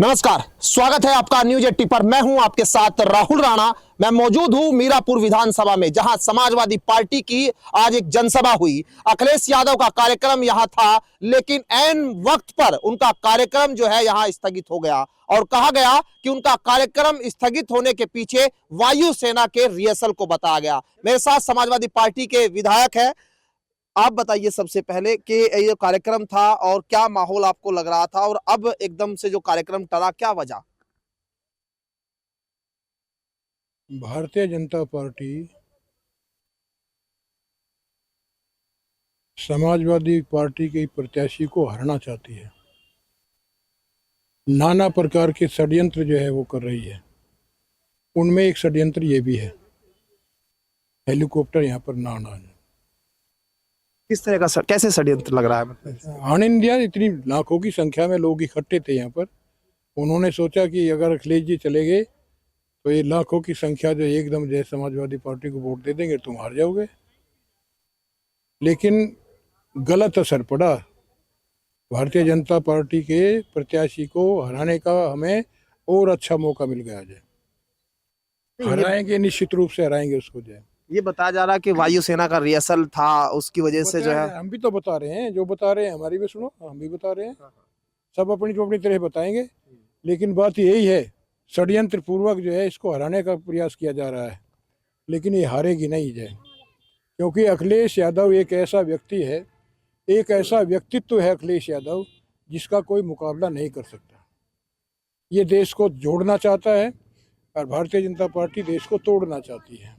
नमस्कार, स्वागत है आपका न्यूज 80 पर। मैं हूं आपके साथ राहुल राणा। मैं मौजूद हूं मीरापुर विधानसभा में, जहां समाजवादी पार्टी की आज एक जनसभा हुई। अखिलेश यादव का कार्यक्रम यहां था, लेकिन ऐन वक्त पर उनका कार्यक्रम जो है यहां स्थगित हो गया और कहा गया कि उनका कार्यक्रम स्थगित होने के पीछे वायुसेना के रिहर्सल को बताया गया। मेरे साथ समाजवादी पार्टी के विधायक है। आप बताइए सबसे पहले कि ये कार्यक्रम था और क्या माहौल आपको लग रहा था, और अब एकदम से जो कार्यक्रम टला, क्या वजह? भारतीय जनता पार्टी समाजवादी पार्टी के प्रत्याशी को हराना चाहती है। नाना प्रकार के षड्यंत्र जो है वो कर रही है। उनमें एक षड्यंत्र ये भी है, हेलीकॉप्टर यहाँ पर ना आना। किस तरह का कैसे षड्यंत्र लग रहा है? मतलब ऑन इंडिया इतनी लाखों की संख्या में लोग इकट्ठे थे यहाँ पर। उन्होंने सोचा कि अगर अखिलेश जी चले गए तो ये लाखों की संख्या जो एकदम जो समाजवादी पार्टी को वोट दे देंगे, तुम हार जाओगे। लेकिन गलत असर पड़ा। भारतीय जनता पार्टी के प्रत्याशी को हराने का हमें और अच्छा मौका मिल गया है। हराएंगे, निश्चित रूप से हराएंगे उसको। जो ये बताया जा रहा है कि वायुसेना का रिहर्सल था, उसकी वजह से जो है। हम भी तो बता रहे हैं, जो बता रहे हैं हमारी भी सुनो, हम भी बता रहे हैं। सब अपनी तरह बताएंगे, लेकिन बात यही है, षड्यंत्र पूर्वक जो है इसको हराने का प्रयास किया जा रहा है। लेकिन ये हारेगी नहीं है, क्योंकि अखिलेश यादव एक ऐसा व्यक्ति है, एक ऐसा व्यक्तित्व है अखिलेश यादव, जिसका कोई मुकाबला नहीं कर सकता। ये देश को जोड़ना चाहता है और भारतीय जनता पार्टी देश को तोड़ना चाहती है।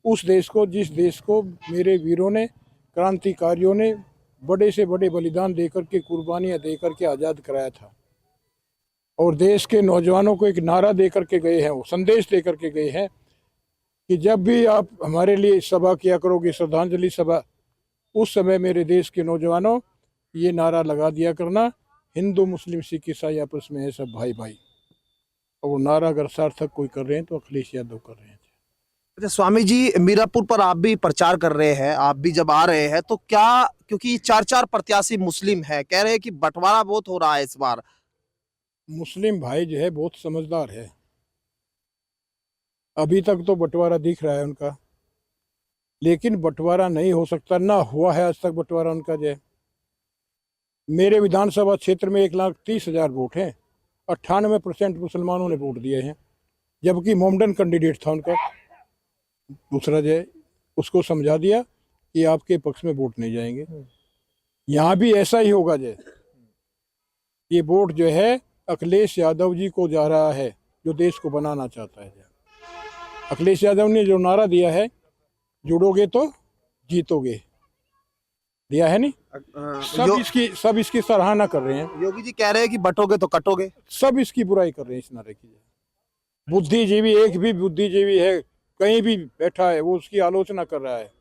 उस देश को, जिस देश को मेरे वीरों ने, क्रांतिकारियों ने बड़े से बड़े बलिदान देकर के, कुर्बानियाँ देकर के आज़ाद कराया था, और देश के नौजवानों को एक नारा देकर के गए हैं, वो संदेश देकर के गए हैं कि जब भी आप हमारे लिए सभा किया करोगे, श्रद्धांजलि सभा, उस समय मेरे देश के नौजवानों ये नारा लगा दिया करना, हिंदू मुस्लिम सिख ईसाई आपस में है सब भाई भाई। और वो नारा अगर सार्थक कोई कर रहे हैं तो अखिलेश यादव कर रहे हैं। अच्छा स्वामी जी, मीरापुर पर आप भी प्रचार कर रहे हैं, आप भी जब आ रहे हैं तो क्या, क्योंकि चार प्रत्याशी मुस्लिम है, कह रहे हैं कि बंटवारा बहुत हो रहा है इस बार। मुस्लिम भाई जो है बहुत समझदार है। अभी तक तो बंटवारा दिख रहा है उनका, लेकिन बंटवारा नहीं हो सकता, ना हुआ है आज तक बंटवारा उनका। जो है मेरे विधानसभा क्षेत्र में 1,30,000 वोट हैं, 98% मुसलमानों ने वोट दिए हैं, जबकि मोमडन कैंडिडेट था उनका दूसरा। जो है उसको समझा दिया कि आपके पक्ष में वोट नहीं जाएंगे। यहाँ भी ऐसा ही होगा। जो ये वोट जो है अखिलेश यादव जी को जा रहा है, जो देश को बनाना चाहता है। अखिलेश यादव ने जो नारा दिया है, जुड़ोगे तो जीतोगे, दिया है नहीं? सब इसकी सराहना कर रहे हैं। योगी जी कह रहे हैं कि बटोगे तो कटोगे। सब इसकी बुराई कर रहे हैं इस नारे की। बुद्धिजीवी, एक भी बुद्धिजीवी है कहीं भी बैठा है, वो उसकी आलोचना कर रहा है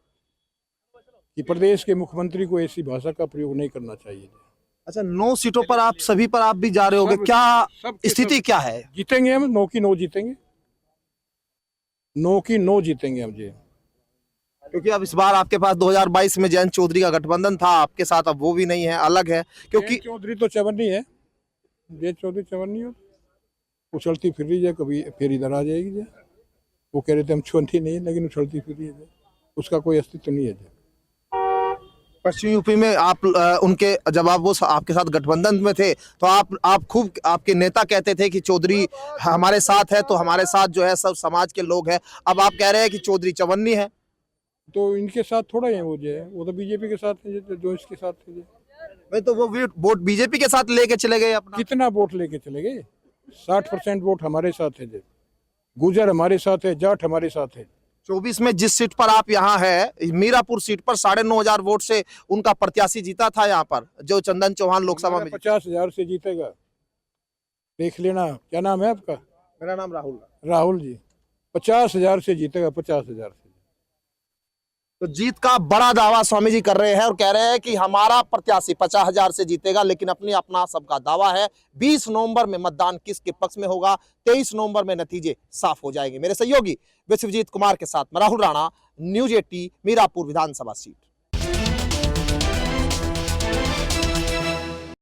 कि प्रदेश के मुख्यमंत्री को ऐसी भाषा का प्रयोग नहीं करना चाहिए। अच्छा, 9 सीटों पर आप सभी पर आप भी जा रहे होगे, क्या स्थिति क्या है? जीतेंगे हम, 9 की 9 जीतेंगे, 9 की 9 जीतेंगे हम जी। क्योंकि अब इस बार आपके पास 2022 में जयंत चौधरी का गठबंधन था आपके साथ, अब वो भी नहीं है, अलग है। क्योंकि चौधरी तो चवन्नी है, जयंत चौधरी चवन्नी हो, उछलती फिर रही है, कभी फिर इधर आ जाएगी। जो वो कह रहे थे हम चवन्नी नहीं है, लेकिन उछलती फिर रही है, उसका कोई अस्तित्व नहीं है। पश्चिमी यूपी में आप उनके, जब आप वो आपके साथ गठबंधन में थे तो आप खूब, आपके नेता कहते थे कि चौधरी हमारे साथ है तो हमारे साथ जो है सब समाज के लोग हैं। अब आप कह रहे हैं कि चौधरी चवन्नी है, तो इनके साथ थोड़ा है वो। जो है वो तो बीजेपी के साथ है, जो इसके साथ है। भाई तो वो वोट बीजेपी के साथ लेके चले गए अपना। कितना वोट लेके चले गए? 60% वोट हमारे साथ है, गुजर हमारे साथ है, जाट हमारे साथ है। 24 में जिस सीट पर आप यहाँ है, मीरापुर सीट पर 9,500 वोट से उनका प्रत्याशी जीता था यहाँ पर, जो चंदन चौहान लोकसभा में। 50,000 से जीतेगा, देख लेना। क्या नाम है आपका? मेरा नाम राहुल जी। 50,000 से जीतेगा, 50,000 से। तो जीत का बड़ा दावा स्वामी जी कर रहे हैं और कह रहे हैं कि हमारा प्रत्याशी 50,000 से जीतेगा, लेकिन अपना सबका दावा है 20 नवंबर में मतदान किसके पक्ष में होगा, 23 नवंबर में नतीजे साफ हो जाएंगे। मेरे सहयोगी विश्वजीत कुमार के साथ मैं राहुल राणा, न्यूज 80 मीरापुर विधानसभा सीट।